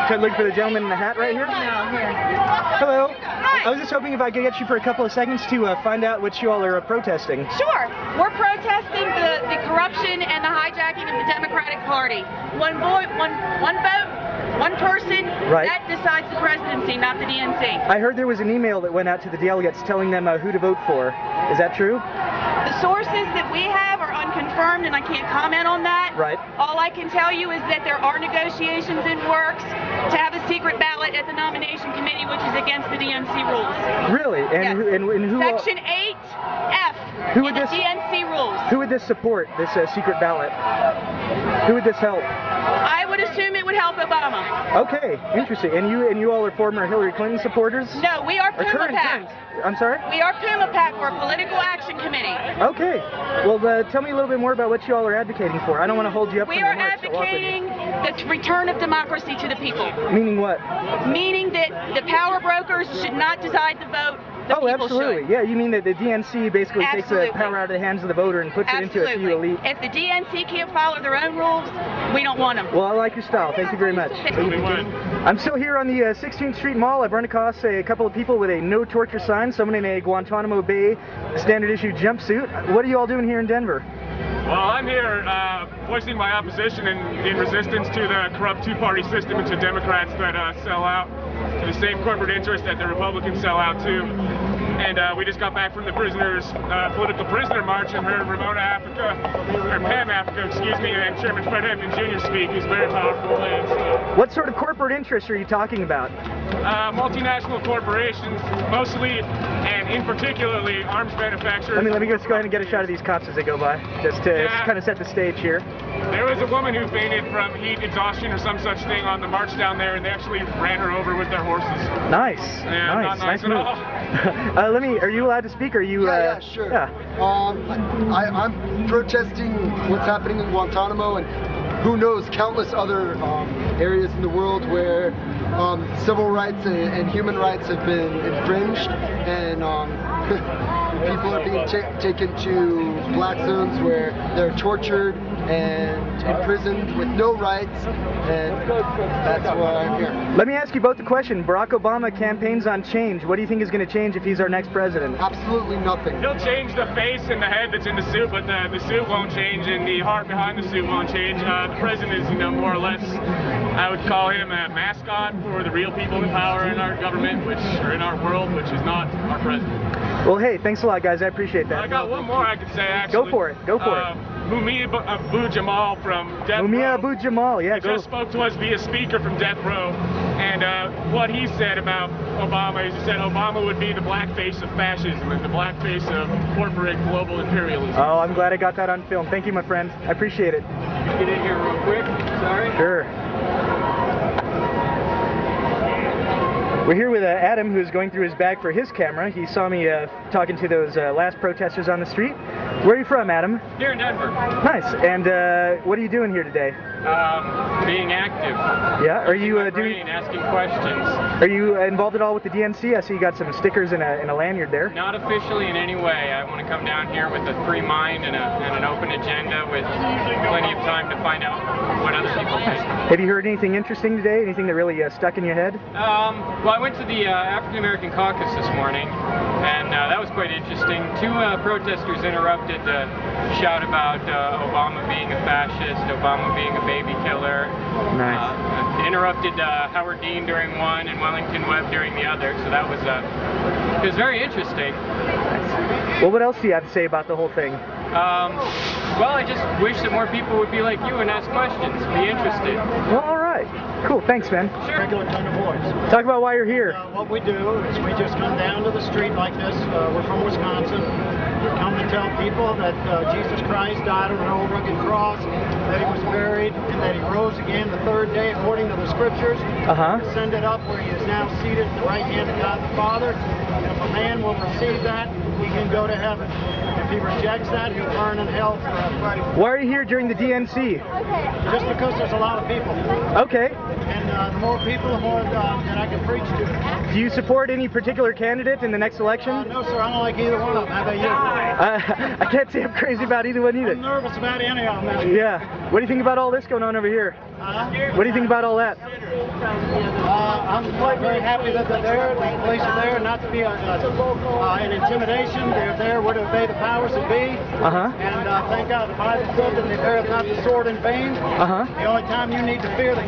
Try to look for the gentleman in the hat right here. Hello. I was just hoping if I could get you for a couple of seconds to find out what you all are protesting. Sure. We're protesting the corruption and the hijacking of the Democratic Party. One vote, one person, right. That decides the presidency, not the DNC. I heard there was an email that went out to the delegates telling them who to vote for. Is that true? The sources that we have are unconfirmed, and I can't comment on that. Right. All I can tell you is that there are negotiations in works to have a secret ballot at the nomination committee, which is against the DNC rules. Really? And, yes. who? Section 8F in the DNC rules. Who would this support, this secret ballot? Who would this help? I would assume it would help Obama. Okay, interesting. And you all are former Hillary Clinton supporters? No, we are Puma PAC. I'm sorry? We are Puma PAC. We're a political action committee. Okay. Well, tell me a little bit more about what you all are advocating for. I don't want to hold you up. We are advocating the return of democracy to the people. Meaning what? Meaning that the power brokers should not decide the vote. Oh, absolutely. Should. Yeah, you mean that the DNC basically takes the power out of the hands of the voter and puts it into a few elite. If the DNC can't follow their own rules, we don't want them. Well, I like your style. Thank you very much. I'm still here on the 16th Street Mall. I've run across a couple of people with a no torture sign, someone in a Guantanamo Bay standard issue jumpsuit. What are you all doing here in Denver? Well, I'm here voicing my opposition in resistance to the corrupt two-party system and to Democrats that sell out to the same corporate interests that the Republicans sell out to. And we just got back from the political prisoner march and heard Ramona Africa, or Pam Africa, excuse me, and Chairman Fred Hampton Jr. speak. He's very powerful. And, what sort of corporate interests are you talking about? Multinational corporations, mostly, and in particularly arms manufacturers. Let me just go ahead and get a shot of these cops as they go by, just to kind of set the stage here. There was a woman who fainted from heat exhaustion or some such thing on the march down there, and they actually ran her over with their horses. Nice. Yeah, nice at all. Are you allowed to speak? Or are you? Yeah, sure. Yeah. I'm protesting what's happening in Guantanamo and who knows countless other areas in the world where civil rights and human rights have been infringed, and people are being taken to black zones where they're tortured and imprisoned with no rights, and that's why I'm here. Let me ask you both the question. Barack Obama campaigns on change. What do you think is going to change if he's our next president? Absolutely nothing. He'll change the face and the head that's in the suit, but the suit won't change, and the heart behind the suit won't change. The president is, more or less, I would call him a mascot for the real people in power in our government, or in our world, which is not our president. Well, hey, thanks a lot, guys. I appreciate that. I got one more I could say, actually. Go for it. Go for it. Mumia Abu Jamal from Death Row. Mumia Abu Jamal, yeah, go. He just spoke to us via speaker from Death Row, and what he said about Obama is he said Obama would be the blackface of fascism and the blackface of corporate global imperialism. Oh, I'm glad I got that on film. Thank you, my friend. I appreciate it. Get in here real quick. Sorry. Sure. We're here with Adam, who's going through his bag for his camera. He saw me talking to those last protesters on the street. Where are you from, Adam? Here in Denver. Nice. And what are you doing here today? Being active. Yeah. Are you asking questions? Are you involved at all with the DNC? I see you got some stickers and a lanyard there. Not officially in any way. I want to come down here with a free mind and an open agenda, with plenty of time to find out what other people think. Have you heard anything interesting today? Anything that really stuck in your head? Well, I went to the African American caucus this morning, and that was quite interesting. Two protesters interrupted to shout about Obama being a fascist, Obama being a baby killer. Nice. Interrupted Howard Dean during one and Wellington Webb during the other, so that was it was very interesting. Nice. Well, what else do you have to say about the whole thing? Well, I just wish that more people would be like you and ask questions, be interested. Well, all right. Cool. Thanks, man. Sure. Regular tone of voice. Talk about why you're here. What we do is we just come down to the street like this. We're from Wisconsin. We come to tell people that Jesus Christ died on an old rugged cross, that he was buried, and that he rose again the third day according to the scriptures. Ascended up where he is now seated at the right hand of God the Father. And if a man will receive that, he can go to heaven. If he rejects that, he'll burn in hell forever. Why are you here during the DNC? just because there's a lot of people. Okay. And the more people, the more that I can preach to. Do you support any particular candidate in the next election? No, sir, I don't like either one of them. How about you? I can't say I'm crazy about either one either. I'm nervous about any of them. Yeah. What do you think about all this going on over here? What do you think about all that? I'm very happy that they're there. The police are there, not to be an intimidation. They're there to obey the powers that be. And thank God the Bible said that they beareth not the sword in vain. The only time you need to fear the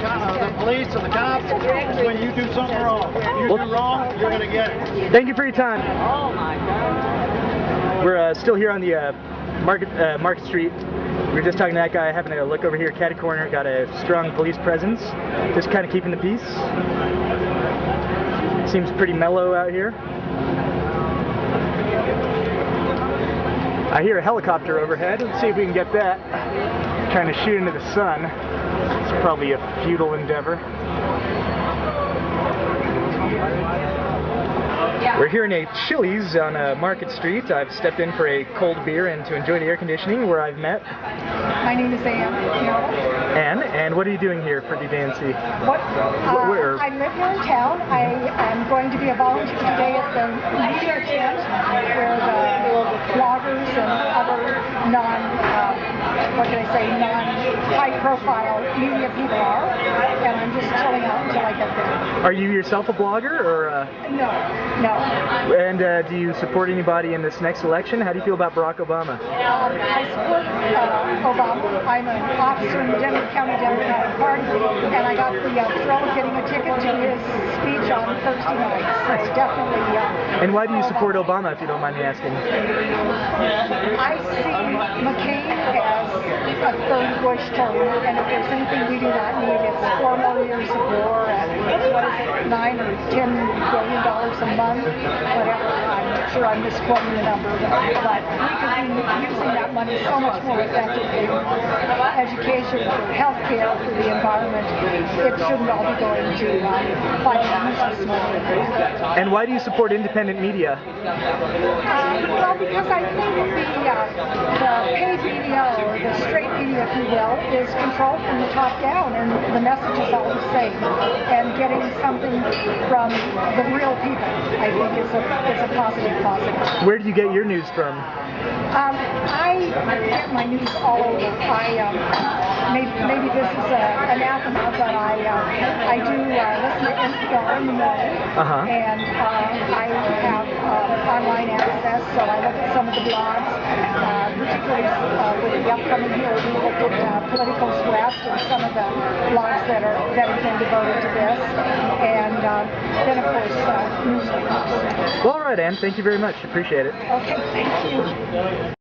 police or the cops is when you do something wrong. You do wrong, you're going to get it. Thank you for your time. Oh my God. We're still here on the Market Street. We were just talking to that guy. I happened to look over here, catty corner. Got a strong police presence, just kind of keeping the peace. Seems pretty mellow out here. I hear a helicopter overhead. Let's see if we can get that. Trying to shoot into the sun. It's probably a futile endeavor. We're here in a Chili's on Market Street. I've stepped in for a cold beer and to enjoy the air conditioning, where I've met. My name is Ann. Ann, and what are you doing here for the DNC? Where? I live here in town. I am going to be a volunteer today at the media tent where the bloggers and other non-high-profile media people are, and I'm just chilling out until I get there. Are you yourself a blogger, or? No. And do you support anybody in this next election? How do you feel about Barack Obama? I support Obama. I'm an officer in the Denver County Democratic Party, and I got the thrill of getting a ticket to his speech on Thursday night. So definitely. And why do you support Obama, if you don't mind me asking? I see McCain as a third Bush term, and if there's anything we do not need, it's 4 more years of war and what is it, $9 or $10 billion a month, whatever. I'm sure I'm misquoting the number, but we could be using that money so much more effectively for education, for health care, for the environment. It shouldn't all be going to fighting useless money. And why do you support independent media? Well, because I think the paid media, or the straight media, if you will, is controlled from the top down, and the message is all the same. And getting something from the real people, I think, is a positive. Where do you get your news from? I get my news all over. Maybe this is anathema, but I do listen to NPR in the morning, and I have online access, so I look at some of the blogs, particularly with the upcoming hearing. We looked at Politicals West and some of the blogs that have been devoted to this, and then of course newspapers. Well, all right, Ann. Thank you very much. Appreciate it. Okay, thank you.